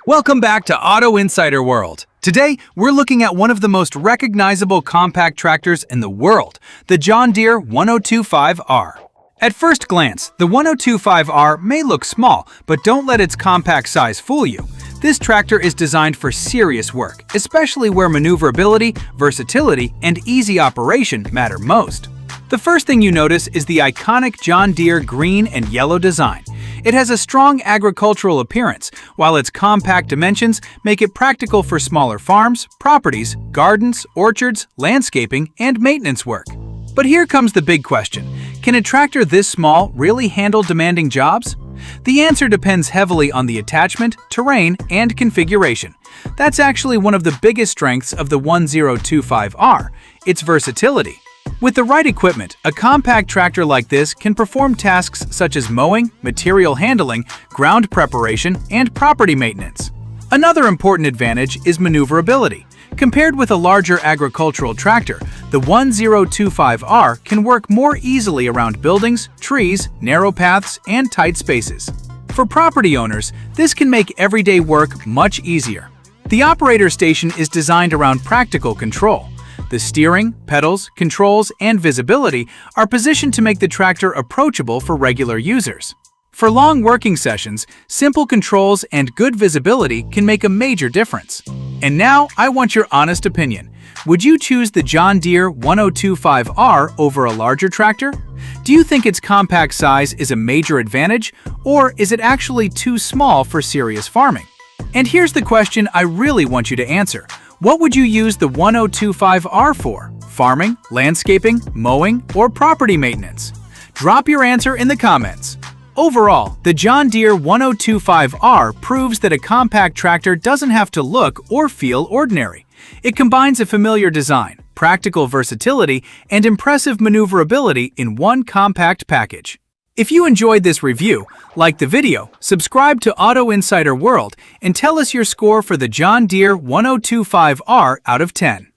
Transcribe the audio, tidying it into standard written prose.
Welcome back to Auto Insider World. Today, we're looking at one of the most recognizable compact tractors in the world, the John Deere 1025R. At first glance, the 1025R may look small, but don't let its compact size fool you. This tractor is designed for serious work, especially where maneuverability, versatility, and easy operation matter most. The first thing you notice is the iconic John Deere green and yellow design. It has a strong agricultural appearance, while its compact dimensions make it practical for smaller farms, properties, gardens, orchards, landscaping, and maintenance work. But here comes the big question. Can a tractor this small really handle demanding jobs? The answer depends heavily on the attachment, terrain, and configuration. That's actually one of the biggest strengths of the 1025R, its versatility. With the right equipment, a compact tractor like this can perform tasks such as mowing, material handling, ground preparation, and property maintenance. Another important advantage is maneuverability. Compared with a larger agricultural tractor, the 1025R can work more easily around buildings, trees, narrow paths, and tight spaces. For property owners, this can make everyday work much easier. The operator station is designed around practical control. The steering, pedals, controls, and visibility are positioned to make the tractor approachable for regular users. For long working sessions, simple controls and good visibility can make a major difference. And now, I want your honest opinion. Would you choose the John Deere 1025R over a larger tractor? Do you think its compact size is a major advantage, or is it actually too small for serious farming? And here's the question I really want you to answer. What would you use the 1025R for? Farming, landscaping, mowing, or property maintenance? Drop your answer in the comments. Overall, the John Deere 1025R proves that a compact tractor doesn't have to look or feel ordinary. It combines a familiar design, practical versatility, and impressive maneuverability in one compact package. If you enjoyed this review, like the video, subscribe to Auto Insider World, and tell us your score for the John Deere 1025R out of 10.